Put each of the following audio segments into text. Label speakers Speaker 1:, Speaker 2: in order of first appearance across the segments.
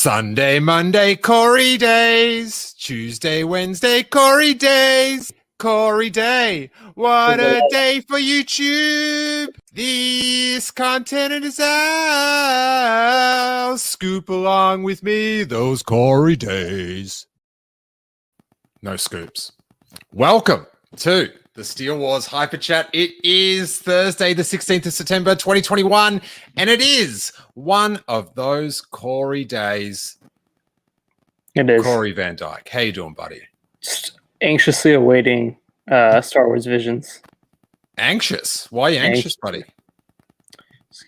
Speaker 1: Sunday, Monday, Corey days. Tuesday, Wednesday, Corey days. Corey Day. What a day for YouTube. This content is ours. Scoop along with me those Corey days. No scoops. Welcome to the Steele Wars Hyperchat. It is Thursday, the 16th of September, 2021, and it is one of those Corey days.
Speaker 2: It is.
Speaker 1: Corey Van Dyke. How you doing, buddy?
Speaker 2: Just anxiously awaiting Star Wars Visions.
Speaker 1: Anxious? Why are you anxious, buddy?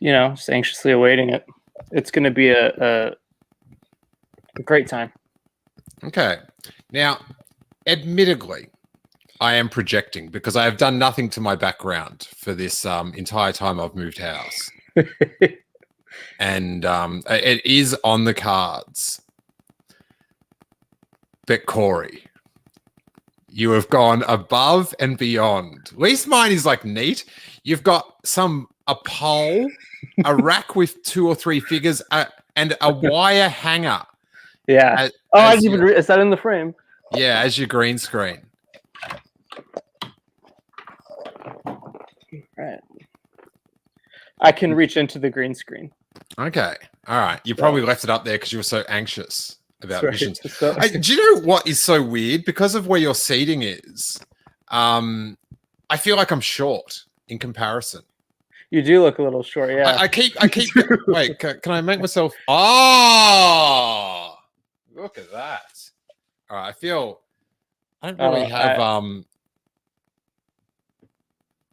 Speaker 2: You know, just anxiously awaiting it. It's going to be a great time.
Speaker 1: Okay. Now, admittedly, I am projecting because I have done nothing to my background for this entire time I've moved house. And it is on the cards. But Corey, you have gone above and beyond. At least mine is like neat. You've got a pole, a rack with 2 or 3 figures, and a wire hanger.
Speaker 2: Yeah. I didn't even is that in the frame?
Speaker 1: Yeah, as your green screen.
Speaker 2: Right. I can reach into the green screen.
Speaker 1: Okay. All right. You probably left it up there because you were so anxious about Visions.
Speaker 2: So,
Speaker 1: do you know what is so weird? Because of where your seating is, I feel like I'm short in comparison.
Speaker 2: You do look a little short, yeah.
Speaker 1: I keep wait, can I make myself look at that. All right, I don't really have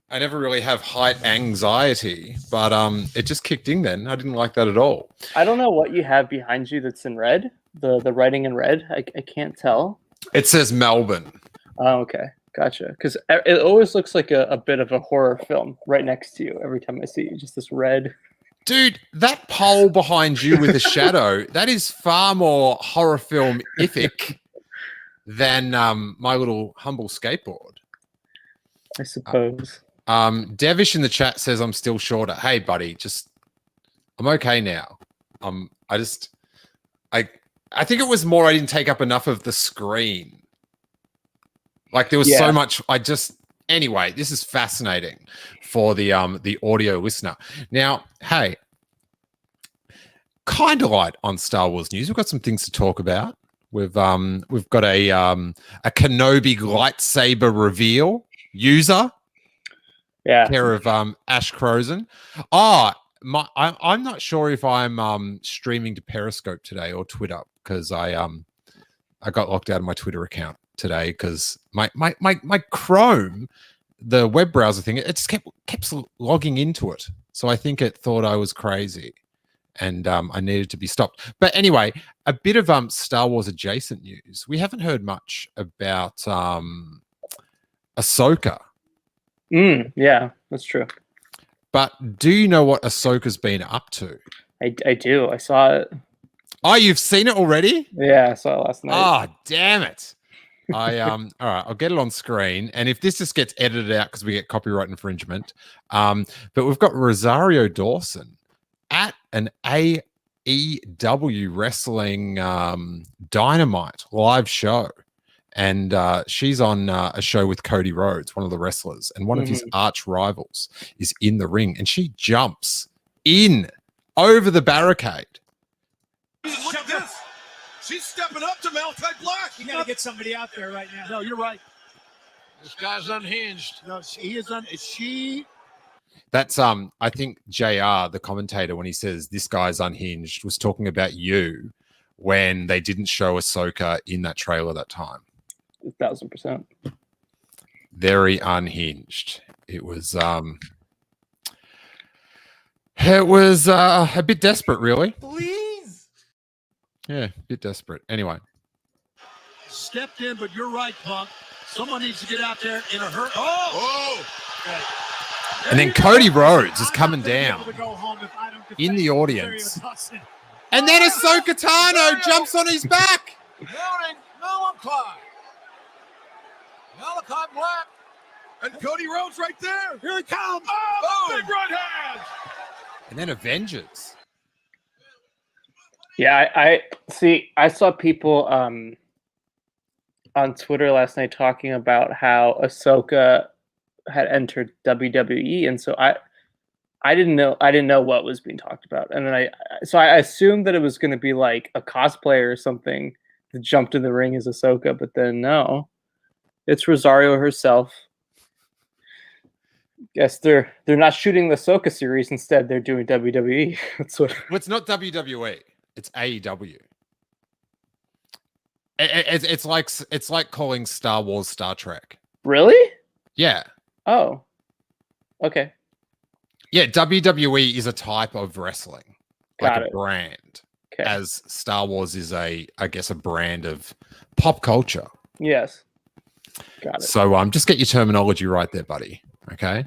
Speaker 1: I never really have height anxiety, but it just kicked in then. I didn't like that at all.
Speaker 2: I don't know what you have behind you that's in red. The writing in red. I can't tell.
Speaker 1: It says Melbourne.
Speaker 2: Oh, okay. Gotcha. Because it always looks like a bit of a horror film right next to you every time I see you. Just this red.
Speaker 1: Dude, that pole behind you with a shadow, that is far more horror film-ific than my little humble skateboard.
Speaker 2: I suppose.
Speaker 1: Devish in the chat says I'm still shorter. Hey, buddy, I'm okay now. I think it was more I didn't take up enough of the screen. Like there was so much. Anyway, this is fascinating for the audio listener. Now, hey, kind of light on Star Wars news. We've got some things to talk about. We've got a Kenobi lightsaber reveal user.
Speaker 2: Yeah.
Speaker 1: Care of Ash Crozen. I'm not sure if I'm streaming to Periscope today or Twitter because I got locked out of my Twitter account today because my Chrome, the web browser thing, it just kept logging into it. So I think it thought I was crazy and I needed to be stopped. But anyway, a bit of Star Wars adjacent news. We haven't heard much about Ahsoka.
Speaker 2: Yeah, that's true.
Speaker 1: But do you know what Ahsoka's been up to?
Speaker 2: I do. I saw it.
Speaker 1: Oh, you've seen it already?
Speaker 2: Yeah, I saw it last night.
Speaker 1: Oh, damn it. All right, I'll get it on screen. And if this just gets edited out because we get copyright infringement, but we've got Rosario Dawson at an AEW Wrestling Dynamite live show. And she's on a show with Cody Rhodes, one of the wrestlers, and one of his arch rivals is in the ring, and she jumps in over the barricade.
Speaker 3: Look at this. She's stepping up to Malachi Black.
Speaker 4: You got to get somebody out there right now.
Speaker 3: No, you're right. This guy's unhinged. No, he is
Speaker 1: That's I think JR, the commentator, when he says this guy's unhinged, was talking about you when they didn't show Ahsoka in that trailer that time.
Speaker 2: 1,000%.
Speaker 1: Very unhinged. It was a bit desperate, really.
Speaker 3: Please.
Speaker 1: Yeah, a bit desperate. Anyway.
Speaker 3: Stepped in, but you're right, Punk. Someone needs to get out there in a hurry. Oh! Okay.
Speaker 1: And then Cody Rhodes is coming down in the audience. And then Ahsoka Tano jumps on his back.
Speaker 3: Mounting Malachi. Malachi Black. And Cody Rhodes right there. Here he comes. Oh, big right hand.
Speaker 1: And then Avengers.
Speaker 2: Yeah, I see. I saw people on Twitter last night talking about how Ahsoka had entered WWE, and so I didn't know what was being talked about, and then I assumed that it was going to be like a cosplayer or something that jumped in the ring as Ahsoka, but then no, it's Rosario herself. Guess they're not shooting the Ahsoka series. Instead, they're doing WWE. That's what.
Speaker 1: Well, it's not WWE. It's AEW. It's like calling Star Wars Star Trek.
Speaker 2: Really?
Speaker 1: Yeah.
Speaker 2: Oh. Okay.
Speaker 1: Yeah, WWE is a type of wrestling,
Speaker 2: Got
Speaker 1: like
Speaker 2: it.
Speaker 1: a brand,
Speaker 2: Okay.
Speaker 1: as Star Wars is I guess, a brand of pop culture.
Speaker 2: Yes. Got it.
Speaker 1: So just get your terminology right there, buddy. Okay.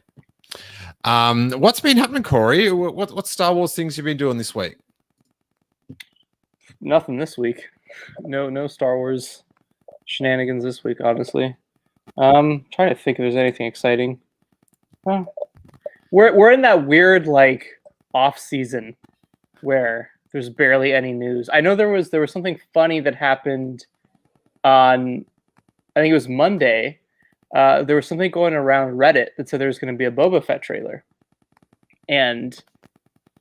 Speaker 1: What's been happening, Corey? What Star Wars things you've been doing this week?
Speaker 2: Nothing this week. No Star Wars shenanigans this week, honestly. Trying to think if there's anything exciting. We're in that weird like off season where there's barely any news. I know there was something funny that happened on, I think it was Monday. There was something going around Reddit that said there was going to be a Boba Fett trailer, and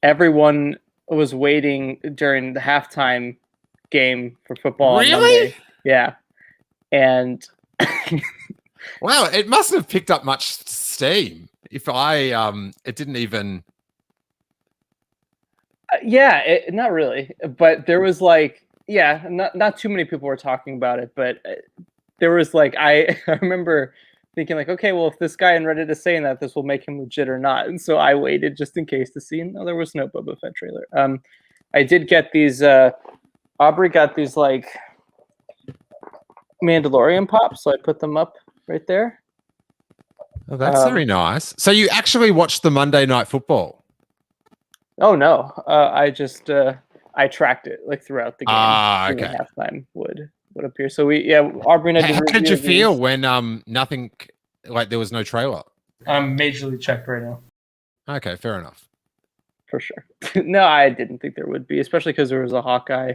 Speaker 2: everyone was waiting during the halftime game for football.
Speaker 1: Really?
Speaker 2: On Monday. Yeah, and
Speaker 1: Wow, it mustn't have picked up much steam. If it didn't even.
Speaker 2: not really, but there was like, not too many people were talking about it, but there was like, I remember thinking like, okay, well, if this guy in Reddit is saying that, this will make him legit or not, and so I waited just in case to see. No, there was no Boba Fett trailer. I did get these. Aubrey got these like Mandalorian pops, so I put them up right there.
Speaker 1: Oh, that's very nice. So you actually watched the Monday Night Football?
Speaker 2: Oh no, I just I tracked it like throughout the game.
Speaker 1: Okay.
Speaker 2: Halftime would appear. So Aubrey and I
Speaker 1: How did you
Speaker 2: review
Speaker 1: feel
Speaker 2: these.
Speaker 1: when nothing, like there was no trailer?
Speaker 5: I'm majorly checked right now.
Speaker 1: Okay, fair enough.
Speaker 2: For sure. No, I didn't think there would be, especially because there was a Hawkeye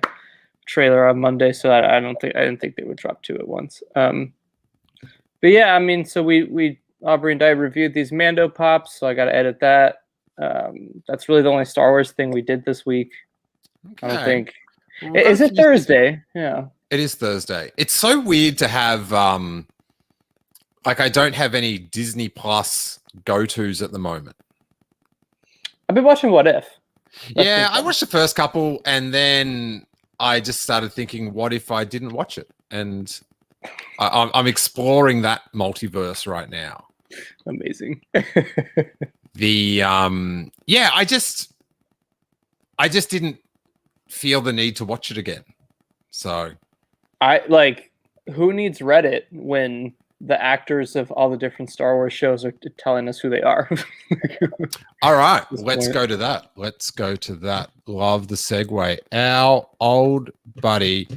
Speaker 2: trailer on Monday, so I didn't think they would drop two at once. But yeah, I mean, so we Aubrey and I reviewed these Mando pops, so I got to edit that. That's really the only Star Wars thing we did this week.
Speaker 1: Okay.
Speaker 2: I don't think.
Speaker 1: Well,
Speaker 2: Is it Thursday? Yeah.
Speaker 1: It is Thursday. It's so weird to have like I don't have any Disney Plus go-tos at the moment.
Speaker 2: I've been watching What If.
Speaker 1: Yeah, I watched the first couple and then I just started thinking, what if I didn't watch it? And I'm exploring that multiverse right now.
Speaker 2: Amazing.
Speaker 1: I just didn't feel the need to watch it again. So
Speaker 2: who needs Reddit when the actors of all the different Star Wars shows are telling us who they are?
Speaker 1: all right, let's go to that. Love the segue. Our old buddy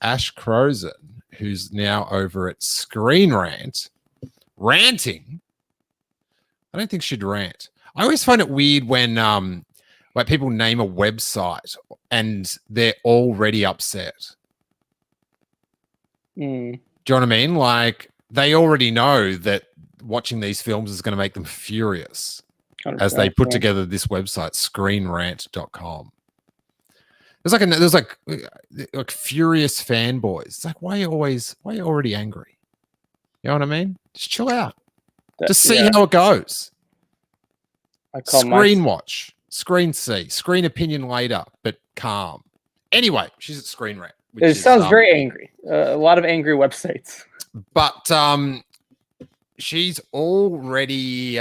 Speaker 1: Ash Crozen, who's now over at Screen Rant, ranting. I don't think she'd rant. I always find it weird when like people name a website and they're already upset. Do you know what I mean? Like they already know that watching these films is going to make them furious as they put together this website, screenrant.com. There's like furious fanboys. It's like, why are you already angry? You know what I mean? Just chill out. Just see how it goes. Screen watch, screen see, screen opinion later, but calm. Anyway, she's at Screen Rant.
Speaker 2: It sounds very angry. A lot of angry websites.
Speaker 1: But she's already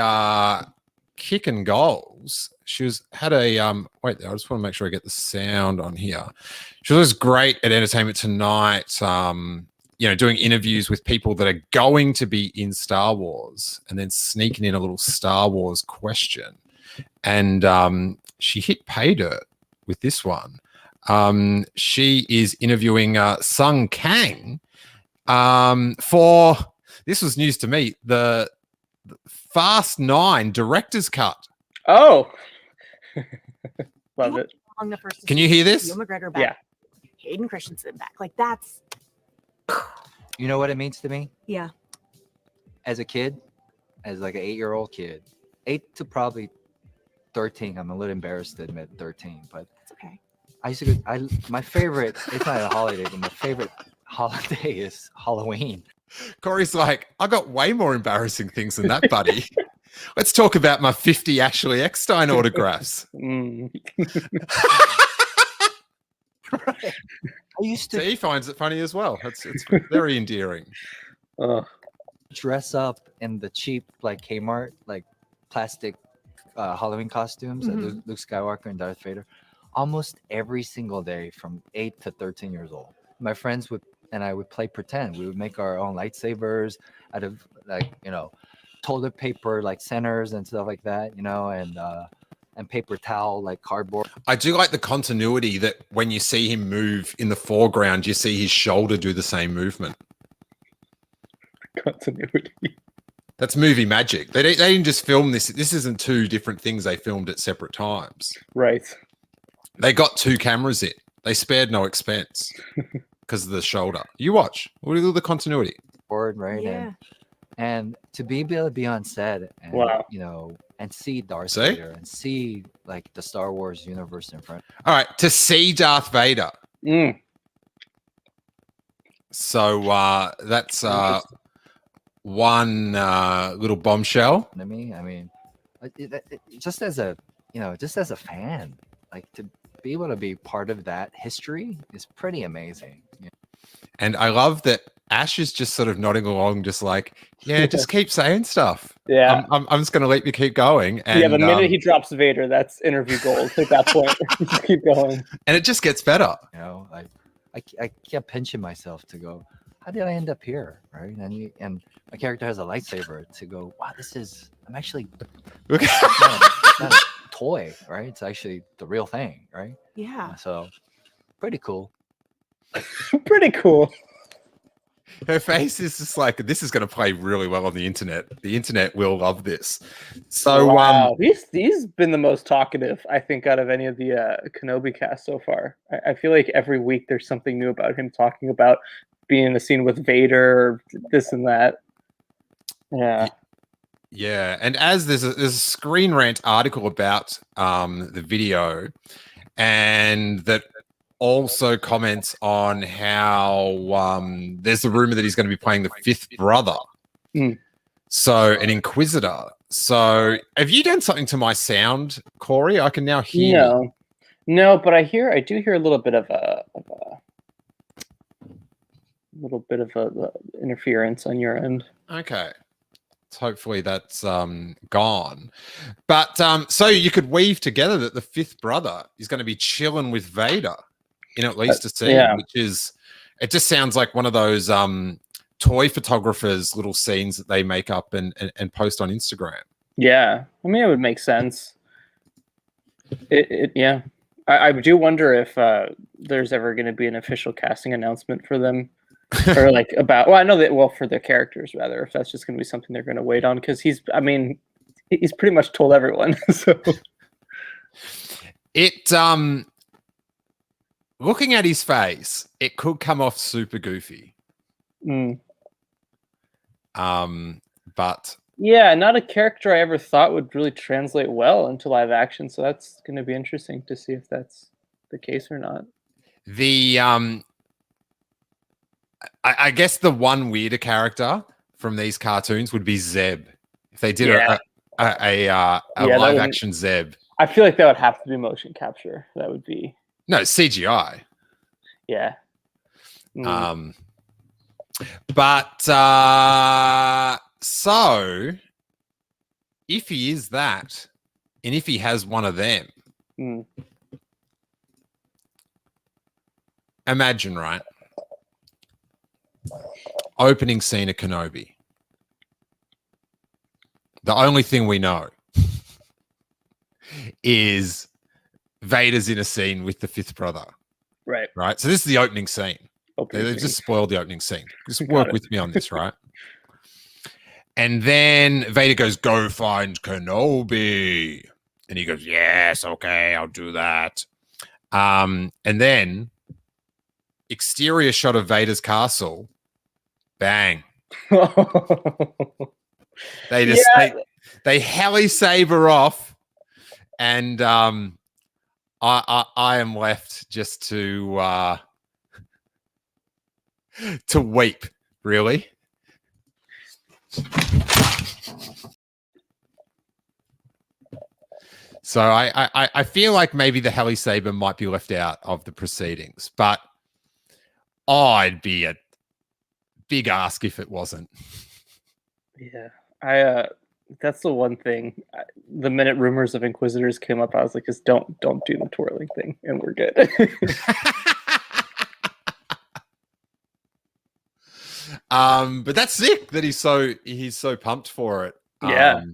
Speaker 1: kicking goals. Had a wait, I just want to make sure I get the sound on here. She was great at Entertainment Tonight. Doing interviews with people that are going to be in Star Wars, and then sneaking in a little Star Wars question. And she hit pay dirt with this one. She is interviewing Sung Kang for, this was news to me, the Fast 9 director's cut.
Speaker 2: Oh, love it.
Speaker 6: Kong the First.
Speaker 1: Can you hear this?
Speaker 6: Ewan McGregor back.
Speaker 2: Yeah.
Speaker 6: Hayden Christensen back. Like that's.
Speaker 7: You know what it means to me?
Speaker 6: Yeah.
Speaker 7: As a kid, as like an 8-year-old kid, 8 to probably 13. I'm a little embarrassed to admit 13, but
Speaker 6: It's okay.
Speaker 7: I used to go, my favorite, it's not a holiday, but my favorite holiday is Halloween.
Speaker 1: Corey's like, I got way more embarrassing things than that, buddy. Let's talk about my 50 Ashley Eckstein autographs.
Speaker 2: Mm.
Speaker 7: I used to
Speaker 1: So he finds it funny as well. It's very endearing.
Speaker 2: Ugh.
Speaker 7: dress up in the cheap like Kmart, like plastic Halloween costumes that Luke Skywalker and Darth Vader almost every single day from 8 to 13 years old. My friends and I would play pretend. We would make our own lightsabers out of like, toilet paper, like centers and stuff like that, and paper towel, like cardboard.
Speaker 1: I do like the continuity that when you see him move in the foreground, you see his shoulder do the same movement.
Speaker 2: Continuity.
Speaker 1: That's movie magic. They didn't just film this. This isn't two different things they filmed at separate times.
Speaker 2: Right.
Speaker 1: They got 2 cameras in. They spared no expense because of the shoulder. You watch. What are the continuity?
Speaker 7: Board, right?
Speaker 6: Yeah.
Speaker 7: And to be able to be on set and
Speaker 2: Wow.
Speaker 7: and see Darth
Speaker 1: See?
Speaker 7: Vader and see like the Star Wars universe in front.
Speaker 1: All right, to see Darth Vader.
Speaker 2: Mm.
Speaker 1: So that's one little bombshell.
Speaker 7: of me. I mean, just as a fan, like to be able to be part of that history is pretty amazing. Yeah.
Speaker 1: And I love that Ash is just sort of nodding along, just like, yeah, just keep saying stuff.
Speaker 2: Yeah.
Speaker 1: I'm just going to let you keep going. And,
Speaker 2: Yeah, the minute he drops Vader, that's interview gold at that point. Just keep going.
Speaker 1: and it just gets better.
Speaker 7: I kept pinching myself to go, how did I end up here, right? And my character has a lightsaber to go, wow, I'm actually
Speaker 1: Look,
Speaker 7: it's not a toy, right? It's actually the real thing, right?
Speaker 6: Yeah.
Speaker 7: So pretty cool.
Speaker 2: Pretty cool.
Speaker 1: her face is just like, this is going to play really well on the internet. The internet will love this. So,
Speaker 2: wow, he's been the most talkative, I think, out of any of the Kenobi cast so far. I feel like every week there's something new about him talking about being in the scene with Vader, or this and that. Yeah.
Speaker 1: Yeah, and as there's a Screen Rant article about the video, and that also comments on how there's the rumor that he's going to be playing the 5th brother.
Speaker 2: Mm.
Speaker 1: So an Inquisitor. So have you done something to my sound, Corey? I can now hear.
Speaker 2: No, but I do hear a little bit of a interference on your end.
Speaker 1: Okay. Hopefully that's gone. But so you could weave together that the 5th brother is going to be chilling with Vader in at least a scene, which is, it just sounds like one of those toy photographers' little scenes that they make up and post on Instagram.
Speaker 2: Yeah, I mean, it would make sense. Yeah. I do wonder if there's ever going to be an official casting announcement for them. Or like about, well, I know that, well, for their characters rather, if that's just going to be something they're going to wait on, because he's pretty much told everyone. So
Speaker 1: it looking at his face, it could come off super goofy. But
Speaker 2: yeah, not a character I ever thought would really translate well into live action. So that's going to be interesting to see if that's the case or not.
Speaker 1: The I guess the one weirder character from these cartoons would be Zeb. If they did a live action Zeb.
Speaker 2: I feel like that would have to be motion capture. That would be
Speaker 1: CGI.
Speaker 2: Yeah.
Speaker 1: But so if he is that, and if he has one of them, imagine, right? Opening scene of Kenobi. The only thing we know is Vader's in a scene with the 5th brother.
Speaker 2: Right.
Speaker 1: Right. So this is the opening scene. They've just spoiled the opening scene. Just work with me on this, right? And then Vader goes, "Go find Kenobi." And he goes, "Yes, okay, I'll do that." And then exterior shot of Vader's castle. Bang. They just they heli saber off, and I am left just to weep, really. So I feel like maybe the heli saber might be left out of the proceedings, but I'd be a big ask if it wasn't.
Speaker 2: Yeah, that's the one thing. The minute rumors of Inquisitors came up, I was like, just don't do the twirling thing, and we're good.
Speaker 1: But that's sick that he's so pumped for it.
Speaker 2: Yeah.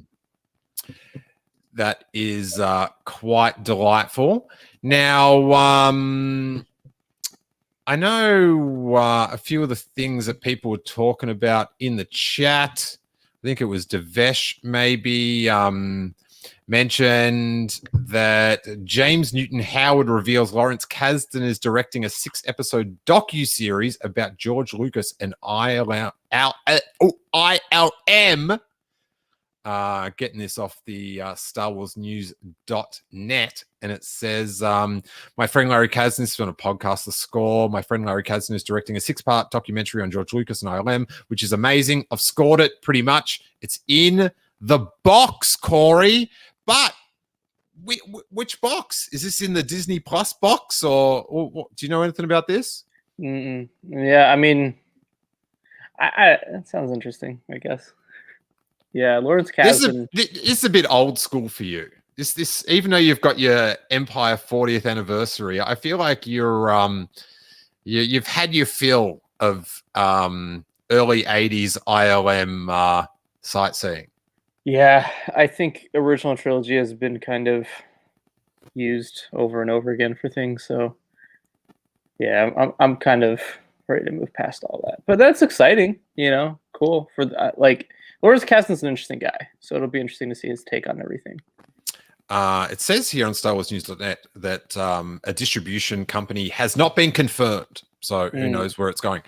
Speaker 1: That is quite delightful. Now, I know a few of the things that people were talking about in the chat. I think it was Devesh maybe mentioned that James Newton Howard reveals Lawrence Kasdan is directing a 6-episode docu-series about George Lucas and ILM. Getting this off the StarWarsNews.net, and it says, my friend Larry Kasdan is on a podcast, The Score. My friend Larry Kasdan is directing a 6-part documentary on George Lucas and ILM, which is amazing. I've scored it pretty much. It's in the box, Corey. But which box? Is this in the Disney Plus box, or do you know anything about this?
Speaker 2: Yeah, I mean, that sounds interesting, I guess. Yeah, Lawrence Kasdan.
Speaker 1: This is a bit old school for you. This even though you've got your Empire 40th anniversary, I feel like you've had your fill of early 80s ILM sightseeing.
Speaker 2: Yeah, I think original trilogy has been kind of used over and over again for things. So yeah, I'm kind of ready to move past all that. But that's exciting, cool for like. Lawrence Kasdan's an interesting guy, so it'll be interesting to see his take on everything.
Speaker 1: It says here on StarWarsNews.net that a distribution company has not been confirmed, so who knows where it's going.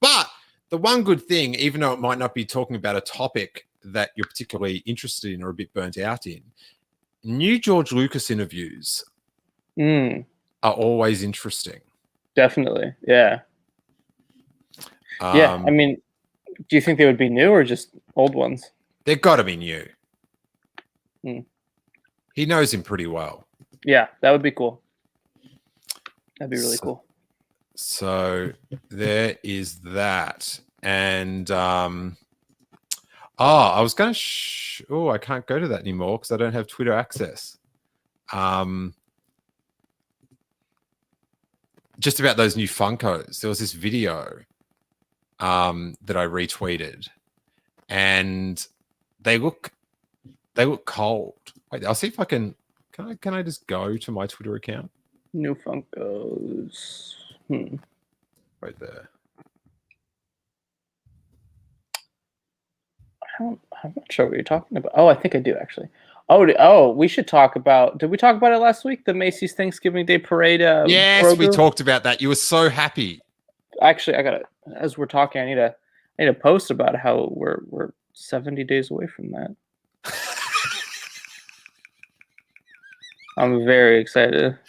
Speaker 1: But the one good thing, even though it might not be talking about a topic that you're particularly interested in or a bit burnt out in, new George Lucas interviews are always interesting.
Speaker 2: Definitely, yeah. Yeah, I mean, do you think they would be new or just old ones?
Speaker 1: They've got to be new. He knows him pretty well.
Speaker 2: Yeah, that would be cool. That'd be really cool.
Speaker 1: So there is that. And I was going to I can't go to that anymore because I don't have Twitter access. Just about those new Funkos. There was this video that I retweeted, and they look cold. Wait, I'll see if I can I just go to my Twitter account?
Speaker 2: New Funkos.
Speaker 1: Right there.
Speaker 2: I'm not sure what you're talking about. Oh, I think I do actually. Oh, we should talk about. Did we talk about it last week? The Macy's Thanksgiving Day Parade.
Speaker 1: Yes,
Speaker 2: Grogu?
Speaker 1: we talked about that. You were so happy.
Speaker 2: Actually, I gotta. As we're talking, I need to post about how we're 70 days away from that. I'm very excited.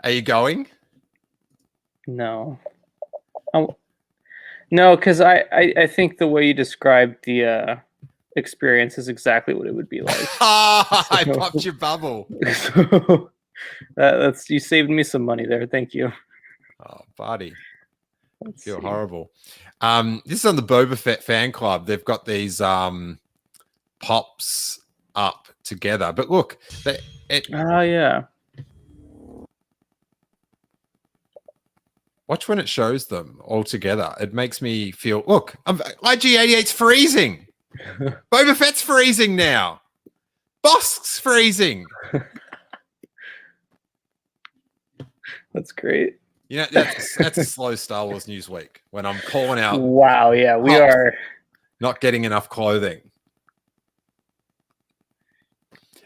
Speaker 1: Are you going?
Speaker 2: No. No, because I think the way you described the experience is exactly what it would be like.
Speaker 1: I popped your bubble.
Speaker 2: So that's you saved me some money there. Thank you.
Speaker 1: Oh, buddy.
Speaker 2: Let's
Speaker 1: Feel
Speaker 2: see.
Speaker 1: horrible. This is on the Boba Fett fan club. They've got these pops up together. But look,
Speaker 2: yeah.
Speaker 1: Watch when it shows them all together. It makes me feel, look, IG-88's freezing. Boba Fett's freezing now. Bosk's freezing.
Speaker 2: That's great.
Speaker 1: That's a slow Star Wars news week when I'm calling out.
Speaker 2: Wow, yeah, we are
Speaker 1: not getting enough clothing.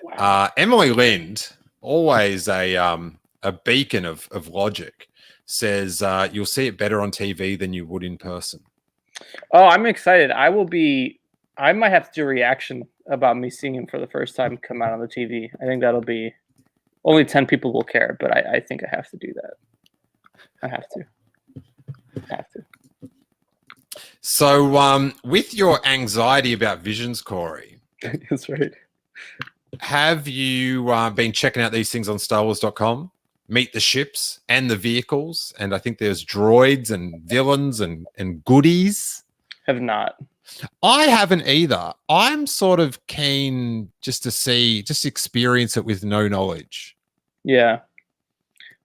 Speaker 2: Wow.
Speaker 1: Emily Lind, always a a beacon of logic, says you'll see it better on TV than you would in person.
Speaker 2: Oh, I'm excited. I might have to do a reaction about me seeing him for the first time come out on the TV. I think that'll be only 10 people will care, but I think I have to do that. I have to.
Speaker 1: So, with your anxiety about Visions, Corey,
Speaker 2: That's right.
Speaker 1: have you been checking out these things on StarWars.com? Meet the ships and the vehicles, and I think there's droids and villains and goodies.
Speaker 2: Have not.
Speaker 1: I haven't either. I'm sort of keen just to experience it with no knowledge.
Speaker 2: Yeah.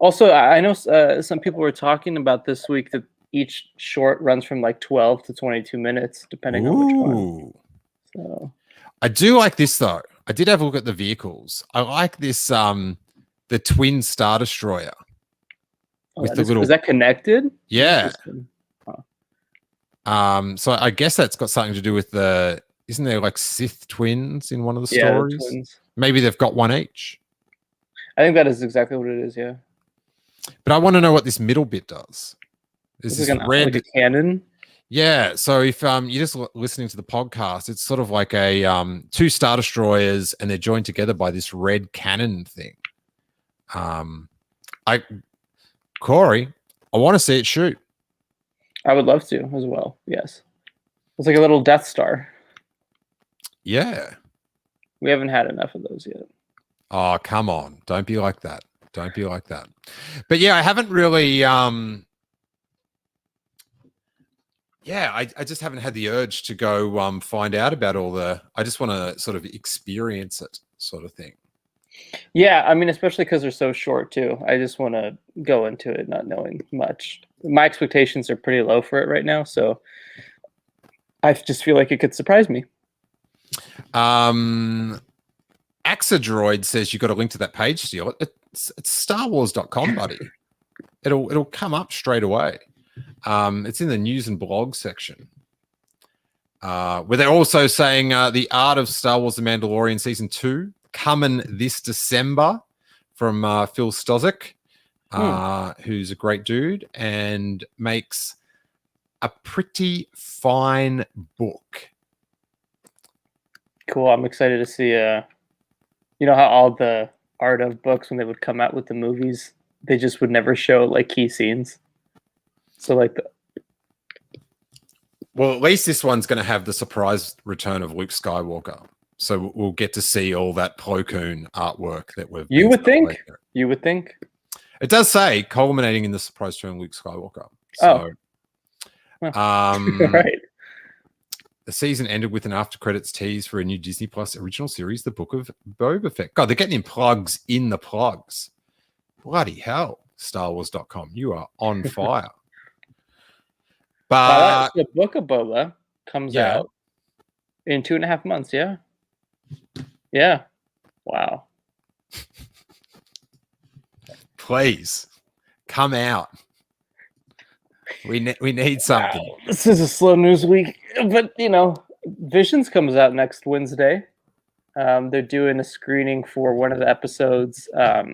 Speaker 2: Also, I know some people were talking about this week that each short runs from like 12 to 22 minutes, depending on which one. So.
Speaker 1: I do like this, though. I did have a look at the vehicles. I like this, the twin Star Destroyer. With the little...
Speaker 2: Is that connected?
Speaker 1: Yeah. So I guess that's got something to do with isn't there like Sith twins in one of the stories?
Speaker 2: The twins.
Speaker 1: Maybe they've got one each.
Speaker 2: I think that is exactly what it is, yeah.
Speaker 1: But I want to know what this middle bit does. This is red.
Speaker 2: Like a cannon?
Speaker 1: Yeah. So if you're just listening to the podcast, it's sort of like a two Star Destroyers, and they're joined together by this red cannon thing. Corey, I want to see it shoot.
Speaker 2: I would love to as well. Yes. It's like a little Death Star.
Speaker 1: Yeah.
Speaker 2: We haven't had enough of those yet.
Speaker 1: Oh, come on. Don't be like that. Don't be like that. But yeah, I haven't really I just haven't had the urge to go find out about I just want to sort of experience it, sort of thing.
Speaker 2: Yeah, I mean, especially because they're so short too. I just want to go into it not knowing much. My expectations are pretty low for it right now, so I just feel like it could surprise me.
Speaker 1: Axadroid says you got a link to that page, Steele. It's StarWars.com, buddy. It'll come up straight away. It's in the news and blog section. Where they're also saying the art of Star Wars: The Mandalorian Season 2 coming this December from Phil Stozic, who's a great dude and makes a pretty fine book.
Speaker 2: Cool. I'm excited to see. You know how all the art of books, when they would come out with the movies, they just would never show like key scenes. So like
Speaker 1: well, at least this one's going to have the surprise return of Luke Skywalker. So we'll get to see all that Plo Koon artwork that we've.
Speaker 2: You would think. You would think.
Speaker 1: It does say culminating in the surprise return of Luke Skywalker. So,
Speaker 2: right.
Speaker 1: The season ended with an after credits tease for a new Disney Plus original series, The Book of Boba Fett. God, they're getting in plugs in the plugs. Bloody hell, StarWars.com. You are on fire. But
Speaker 2: the Book of Boba comes out in 2.5 months. Yeah. Yeah. Wow.
Speaker 1: Please come out. We need something.
Speaker 2: Wow. This is a slow news week, but Visions comes out next Wednesday. They're doing a screening for one of the episodes at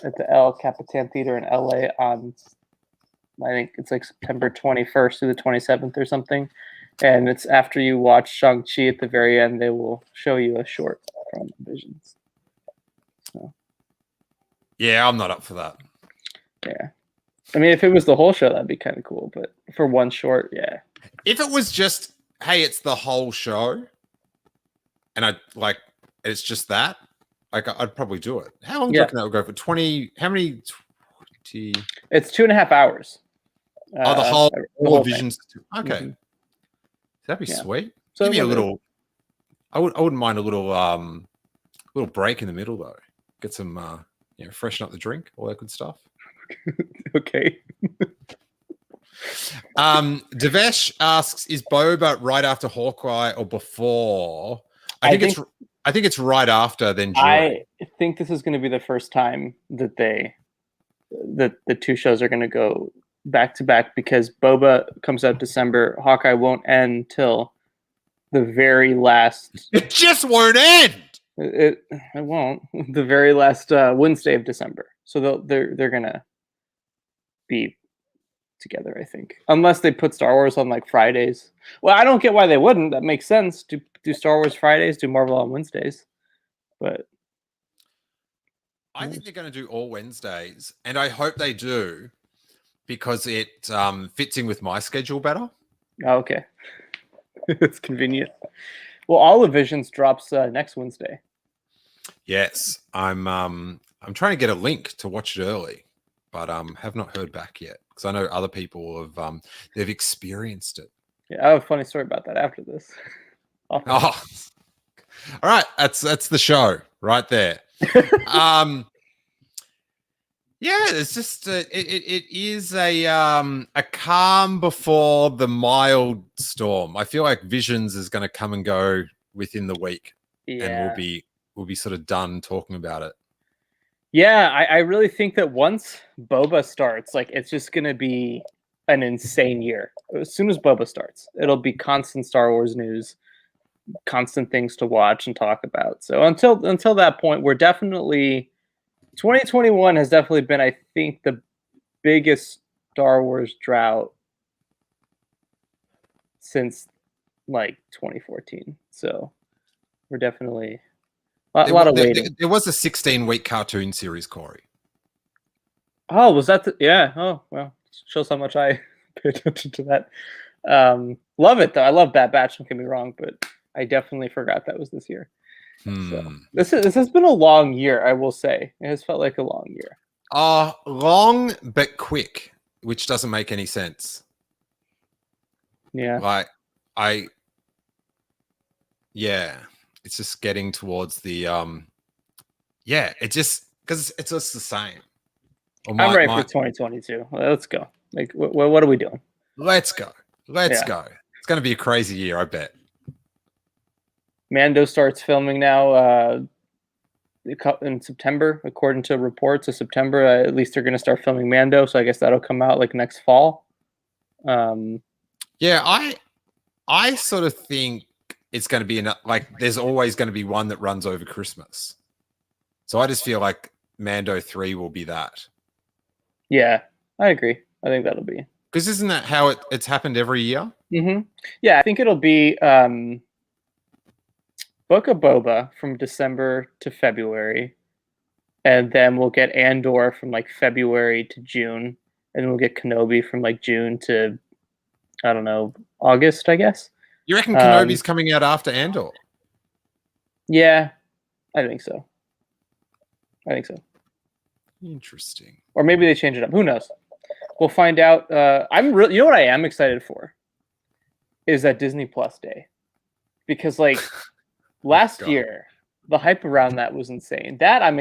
Speaker 2: the El Capitan Theater in LA on, I think it's like September 21st through the 27th or something. And it's after you watch Shang-Chi at the very end, they will show you a short from Visions. So.
Speaker 1: Yeah, I'm not up for that.
Speaker 2: Yeah. I mean, if it was the whole show, that'd be kind of cool. But for one short, yeah.
Speaker 1: If it was just, hey, it's the whole show, and it's just that, I'd probably do it. How long do you reckon that would go for? 20? How many? 20?
Speaker 2: It's 2.5 hours.
Speaker 1: The whole Visions. Okay,
Speaker 2: Mm-hmm.
Speaker 1: that'd be sweet.
Speaker 2: So
Speaker 1: give me a little. I wouldn't mind a little break in the middle though. Get some, freshen up the drink, all that good stuff.
Speaker 2: Okay.
Speaker 1: Devesh asks, is Boba right after Hawkeye or before? I think it's right after, then during.
Speaker 2: I think this is going to be the first time that the two shows are going to go back to back, because Boba comes out December. Hawkeye won't end till the very last.
Speaker 1: It just won't end.
Speaker 2: It won't. The very last Wednesday of December. so they're gonna be together, I think, unless they put Star Wars on like Fridays. Well, I don't get why they wouldn't. That makes sense. Do Star Wars Fridays, do Marvel on Wednesdays, but
Speaker 1: I think they're going to do all Wednesdays, and I hope they do because it fits in with my schedule better.
Speaker 2: oh, okay, it's convenient. Well, All of Visions drops next Wednesday.
Speaker 1: Yes, I'm trying to get a link to watch it early, but have not heard back yet because I know other people have they've experienced it.
Speaker 2: Yeah, I have a funny story about that after this.
Speaker 1: Oh, all right, that's the show right there. Yeah, it's just it is a calm before the mild storm. I feel like Visions is going to come and go within the week, and we'll be sort of done talking about it.
Speaker 2: Yeah, I really think that once Boba starts, like it's just gonna be an insane year. As soon as Boba starts, it'll be constant Star Wars news, constant things to watch and talk about. So until that point, we're definitely 2021 has definitely been, I think, the biggest Star Wars drought since like 2014. So we're definitely a lot of waiting.
Speaker 1: There was a 16-week cartoon series, Corey.
Speaker 2: Oh, was that yeah? Oh, well, shows how much I pay attention to that. Love it though. I love Bad Batch. Don't get me wrong, but I definitely forgot that was this year. So this has been a long year, I will say. It has felt like a long year.
Speaker 1: Long but quick, which doesn't make any sense.
Speaker 2: Yeah.
Speaker 1: Like it's just getting towards the it just because it's just the same.
Speaker 2: I'm ready for 2022. Let's go. Like, what are we doing?
Speaker 1: Let's go. Let's go. It's going to be a crazy year, I bet.
Speaker 2: Mando starts filming now in September, according to reports of September. At least they're going to start filming Mando, so I guess that'll come out like next fall.
Speaker 1: Yeah, I sort of think it's going to be like there's always going to be one that runs over Christmas. So I just feel like Mando 3 will be that.
Speaker 2: Yeah, I agree. I think that'll be.
Speaker 1: Because isn't that how it's happened every year?
Speaker 2: Mm-hmm. Yeah, I think it'll be Book of Boba from December to February, and then we'll get Andor from like February to June, and then we'll get Kenobi from like June to, I don't know, August, I guess.
Speaker 1: You reckon Kenobi's coming out after Andor?
Speaker 2: Yeah, I think so.
Speaker 1: Interesting.
Speaker 2: Or maybe they change it up. Who knows? We'll find out. You know what I am excited for is that Disney Plus Day, because like last year the hype around that was insane. That I'm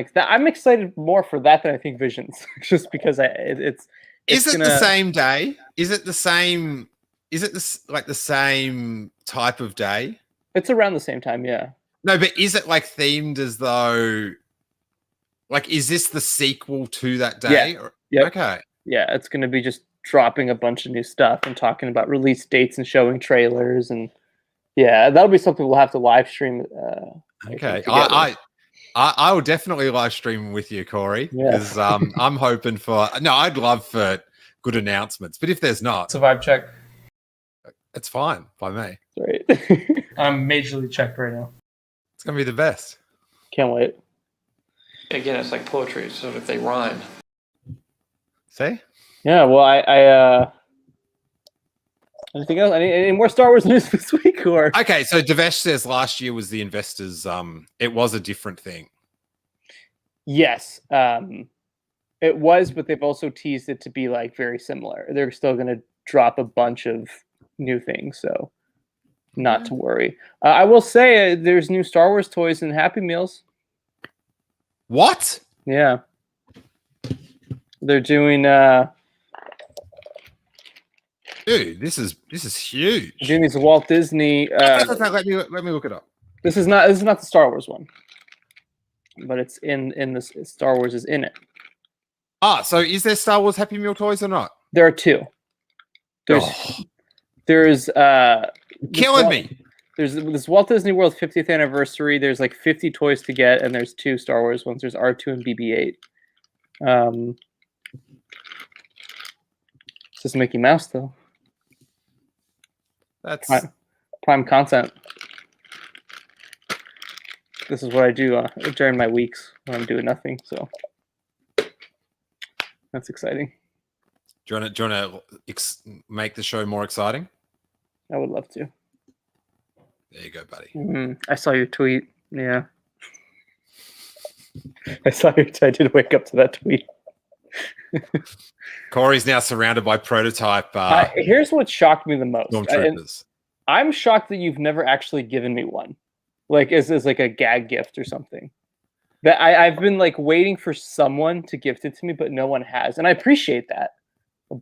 Speaker 2: excited more for that than I think Visions, just because it's
Speaker 1: the same day? Is it the same? Is it the same type of day?
Speaker 2: It's around the same time, yeah.
Speaker 1: No, but is it like themed as though? Like, is this the sequel to that day?
Speaker 2: Yeah.
Speaker 1: Okay.
Speaker 2: Yeah, it's going to be just dropping a bunch of new stuff and talking about release dates and showing trailers, and yeah, that'll be something we'll have to live stream.
Speaker 1: Okay, I will definitely live stream with you, Corey, because I'm hoping for. No, I'd love for good announcements, but if there's not,
Speaker 5: It's a vibe check.
Speaker 1: it's fine by me.
Speaker 2: Right.
Speaker 5: I'm majorly checked right now.
Speaker 1: It's gonna be the best.
Speaker 2: Can't wait.
Speaker 8: Again, it's like poetry, so if they rhyme.
Speaker 1: See?
Speaker 2: Yeah, well, anything else? Any more Star Wars news this week? Or
Speaker 1: Okay, so Devesh says last year was the investors. It was a different thing.
Speaker 2: yes, it was, but they've also teased it to be like very similar. They're still going to drop a bunch of new things, so not to worry. I will say there's new Star Wars toys in Happy Meals.
Speaker 1: What?
Speaker 2: Yeah, they're doing.
Speaker 1: Dude, this is huge.
Speaker 2: Doing these Walt Disney.
Speaker 1: Let me look it up.
Speaker 2: This is not the Star Wars one, but it's in the Star Wars is in it.
Speaker 1: So is there Star Wars Happy Meal toys or not?
Speaker 2: There are two. There's
Speaker 1: Killing me.
Speaker 2: There's this Walt Disney World 50th anniversary. There's like 50 toys to get, and there's two Star Wars ones. There's R2 and BB-8. It's just Mickey Mouse though.
Speaker 1: That's
Speaker 2: Prime content. This is what I do during my weeks when I'm doing nothing. So that's exciting.
Speaker 1: do you want to make the show more exciting?
Speaker 2: I would love to.
Speaker 1: There you go, buddy.
Speaker 2: I saw your tweet. Yeah. I saw your I did wake up to that tweet.
Speaker 1: Corey's now surrounded by prototype
Speaker 2: Here's what shocked me the most.
Speaker 1: stormtroopers.
Speaker 2: I'm shocked that you've never actually given me one. Like as like a gag gift or something. That I've been like waiting for someone to gift it to me, but no one has. And I appreciate that.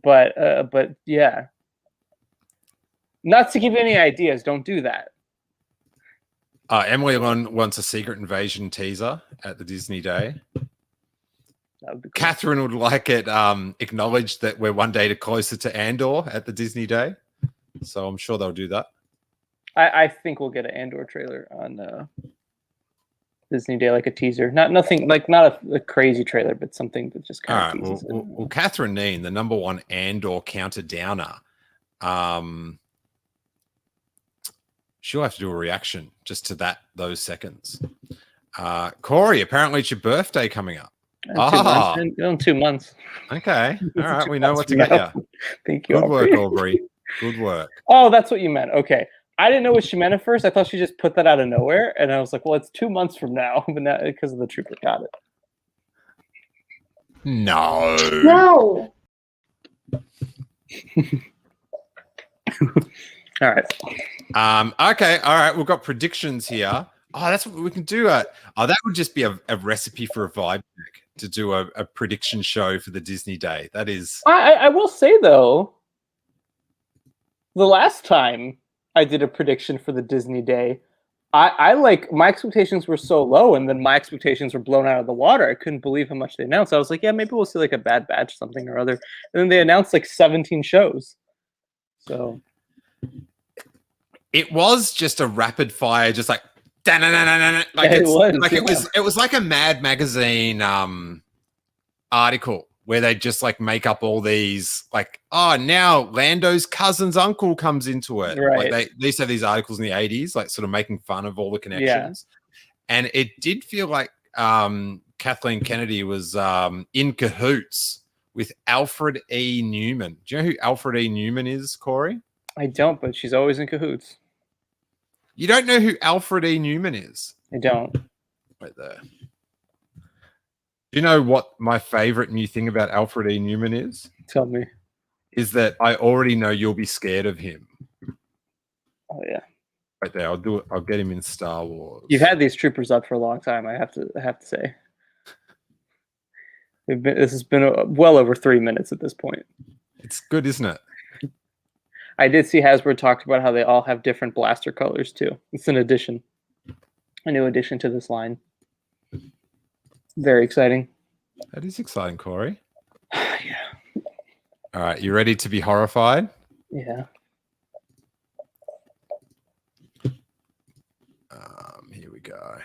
Speaker 2: But yeah. Not to give you any ideas, don't do that.
Speaker 1: Emily wants a Secret Invasion teaser at the Disney Day.
Speaker 2: That would be cool.
Speaker 1: Catherine would like it acknowledged that we're one day closer to Andor at the Disney Day. So I'm sure they'll do that.
Speaker 2: I think we'll get an Andor trailer on Disney Day, like a teaser. Not a crazy trailer, but something that just kind of teases it.
Speaker 1: Well, Catherine Neen, the #1 Andor counter downer, she'll have to do a reaction just to those seconds. Corey, apparently it's your birthday coming up.
Speaker 2: In 2 months.
Speaker 1: Okay. All right. We know what to get you.
Speaker 2: Thank you.
Speaker 1: Good work, Aubrey. Good work.
Speaker 2: Oh, that's what you meant. Okay. I didn't know what she meant at first. I thought she just put that out of nowhere. And I was like, well, it's 2 months from now. But now, because of the trooper got it.
Speaker 1: No.
Speaker 6: No.
Speaker 2: All right.
Speaker 1: Okay. All right. We've got predictions here. Oh, that's what we can do. That would just be a recipe for a vibe check to do a prediction show for the Disney Day. That is.
Speaker 2: I will say, though, the last time I did a prediction for the Disney Day, I like my expectations were so low, and then my expectations were blown out of the water. I couldn't believe how much they announced. I was like, yeah, maybe we'll see like a Bad Batch something or other. And then they announced like 17 shows. So
Speaker 1: it was just a rapid fire, just like like it was like a Mad Magazine article where they just like make up all these like, oh, now Lando's cousin's uncle comes into it.
Speaker 2: Right.
Speaker 1: Like they used to have these articles in the 80s, like sort of making fun of all the connections. Yeah. And it did feel like Kathleen Kennedy was in cahoots with Alfred E. Newman. Do you know who Alfred E. Newman is, Corey?
Speaker 2: I don't, but she's always in cahoots.
Speaker 1: You don't know who Alfred E. Newman is?
Speaker 2: I don't.
Speaker 1: Right there. Do you know what my favorite new thing about Alfred E. Newman is?
Speaker 2: Tell me.
Speaker 1: Is that I already know you'll be scared of him.
Speaker 2: Oh yeah.
Speaker 1: Right there. I'll do it. I'll get him in Star Wars.
Speaker 2: You've had these troopers up for a long time. I have to say. This has been well over 3 minutes at this point.
Speaker 1: It's good, isn't it?
Speaker 2: I did see Hasbro talked about how they all have different blaster colors too. It's an addition, a new addition to this line. Very exciting.
Speaker 1: That is exciting, Corey.
Speaker 2: Yeah.
Speaker 1: All right, you ready to be horrified?
Speaker 2: Yeah.
Speaker 1: Here we go.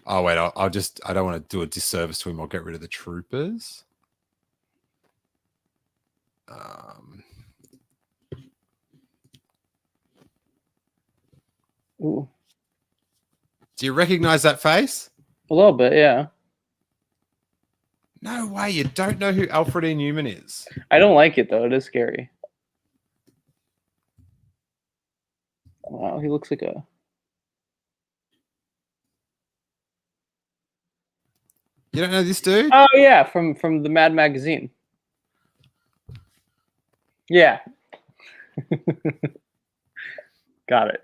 Speaker 1: Oh wait, I don't want to do a disservice to him. I'll get rid of the troopers.
Speaker 2: Ooh.
Speaker 1: Do you recognize that face?
Speaker 2: A little bit, yeah.
Speaker 1: No way, you don't know who Alfred E. Newman is.
Speaker 2: I don't like it though. It is scary. Wow, he looks like a.
Speaker 1: You don't know this dude?
Speaker 2: Oh yeah, from the Mad Magazine. Yeah. Got it.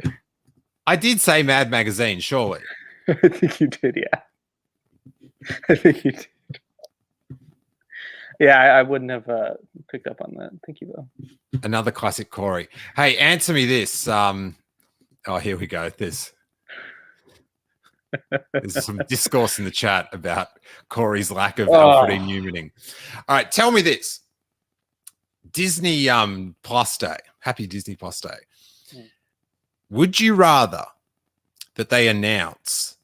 Speaker 1: I did say Mad Magazine, surely.
Speaker 2: I think you did, yeah. I think you did. Yeah, I wouldn't have picked up on that. Thank you, though.
Speaker 1: Another classic Corey. Hey, answer me this. Oh, here we go. There's some discourse in the chat about Corey's lack of Alfred E. Newmaning. All right, tell me this. Disney Plus Day. Happy Disney Plus Day. Would you rather that they announce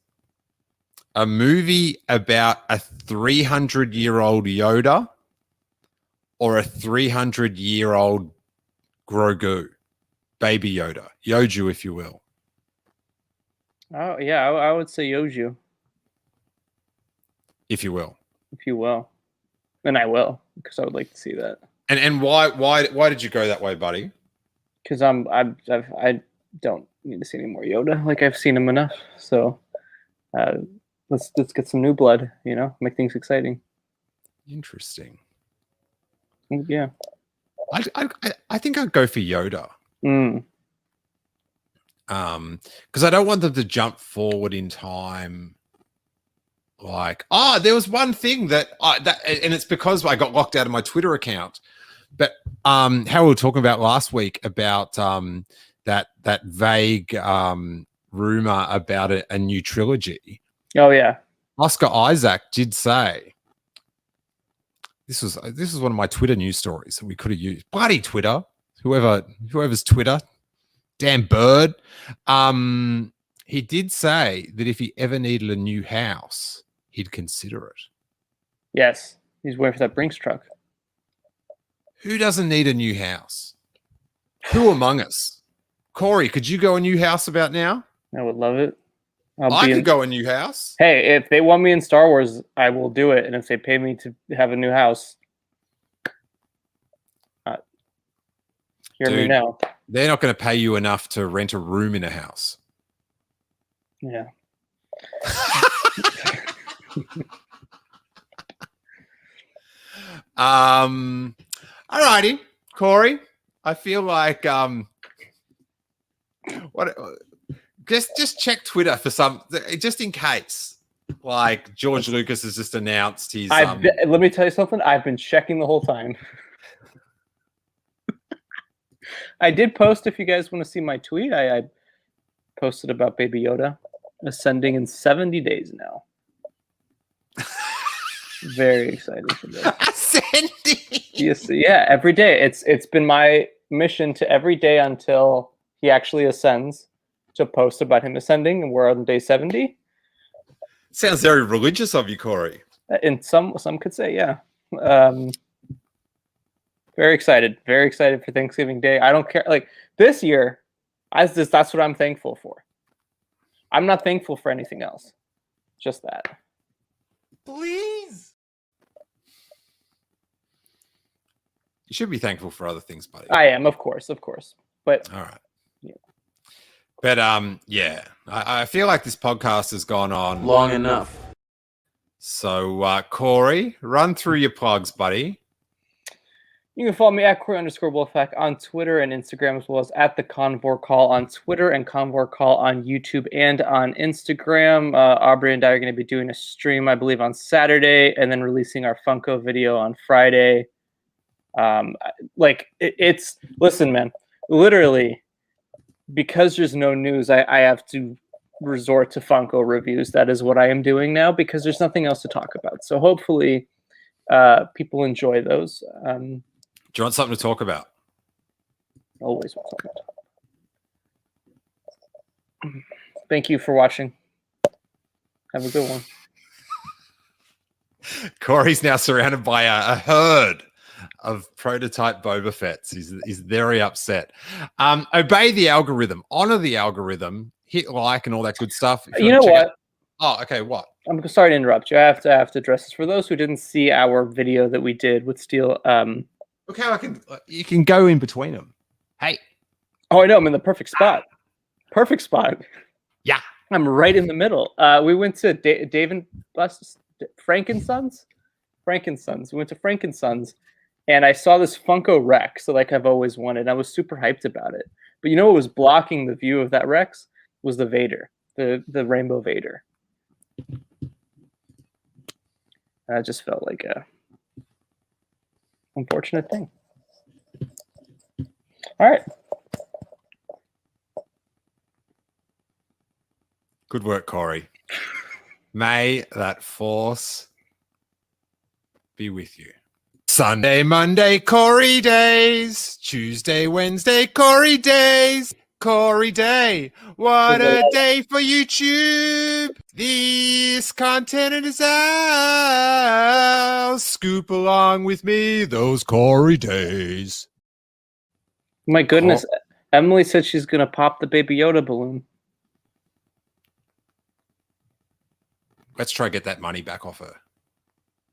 Speaker 1: a movie about a 300-year-old Yoda or a 300-year-old Grogu, baby Yoda, Yoju, if you will.
Speaker 2: Oh yeah, I would say Yoju,
Speaker 1: If you will.
Speaker 2: if you will, and I will because I would like to see that.
Speaker 1: And why did you go that way, buddy?
Speaker 2: Because I don't need to see any more Yoda. Like I've seen him enough. So let's get some new blood. You know, make things exciting.
Speaker 1: Interesting.
Speaker 2: Yeah.
Speaker 1: I think I'd go for Yoda.
Speaker 2: Mm.
Speaker 1: Because I don't want them to jump forward in time. Like, there was one thing and it's because I got locked out of my Twitter account. But how we were talking about last week about that vague rumor about a new trilogy.
Speaker 2: Oh yeah.
Speaker 1: Oscar Isaac did say this was one of my Twitter news stories that we could have used. Bloody Twitter, whoever's Twitter, damn bird. He did say that if he ever needed a new house, he'd consider it.
Speaker 2: Yes, he's waiting for that Brinks truck.
Speaker 1: Who doesn't need a new house? Who among us? Corey, could you go a new house about now?
Speaker 2: I would love it.
Speaker 1: I could go a new house.
Speaker 2: Hey, if they want me in Star Wars, I will do it. And if they pay me to have a new house, hear me
Speaker 1: Dude,
Speaker 2: now.
Speaker 1: They're not going to pay you enough to rent a room in a house.
Speaker 2: Yeah.
Speaker 1: Alrighty, Corey. I feel like just check Twitter for some, just in case. Like George Lucas has just announced he's.
Speaker 2: Let me tell you something. I've been checking the whole time. I did post. If you guys want to see my tweet, I posted about Baby Yoda ascending in 70 days now. Very excited for this.
Speaker 1: Ascending.
Speaker 2: Yes, yeah, every day. It's been my mission to every day until he actually ascends to post about him ascending, and we're on day 70.
Speaker 1: Sounds very religious of you, Corey.
Speaker 2: And some could say, yeah. Very excited for Thanksgiving Day. I don't care. Like this year, that's what I'm thankful for. I'm not thankful for anything else. Just that.
Speaker 1: Please. You should be thankful for other things, buddy.
Speaker 2: I am, of course. But
Speaker 1: all right.
Speaker 2: Yeah.
Speaker 1: But yeah. I feel like this podcast has gone on
Speaker 9: long enough.
Speaker 1: So Corey, run through your plugs, buddy.
Speaker 2: You can follow me at Corey_Wolfpack on Twitter and Instagram, as well as at the Convor Call on Twitter and Convor Call on YouTube and on Instagram. Aubrey and I are going to be doing a stream, I believe, on Saturday, and then releasing our Funko video on Friday. Listen, man, literally, because there's no news, I have to resort to Funko reviews. That is what I am doing now because there's nothing else to talk about. So hopefully people enjoy those.
Speaker 1: Do you want something to talk about?
Speaker 2: Always want something to talk about. Thank you for watching. Have a good one.
Speaker 1: Corey's now surrounded by a herd of prototype Boba Fett's. He's very upset. Obey the algorithm. Honor the algorithm. Hit like and all that good stuff.
Speaker 2: You know what?
Speaker 1: Oh, okay. What?
Speaker 2: I'm sorry to interrupt you. I have to address this. For those who didn't see our video that we did with Steele,
Speaker 1: look how you can go in between them. Hey.
Speaker 2: Oh, I know. I'm in the perfect spot. Perfect spot.
Speaker 1: Yeah.
Speaker 2: I'm right in the middle. We went to Dave and Frankensons. We went to Frankensons, and I saw this Funko Rex that I've always wanted. I was super hyped about it. But you know what was blocking the view of that Rex? Was the Vader, the Rainbow Vader. That just felt like a unfortunate thing. All right.
Speaker 1: Good work, Corey. May that force be with you. Sunday, Monday, Corey days. Tuesday, Wednesday, Corey days. Corey Day. What a day for YouTube. This content is ours. Scoop along with me those Corey days.
Speaker 2: My goodness. Emily said she's going to pop the Baby Yoda balloon.
Speaker 1: Let's try to get that money back off her.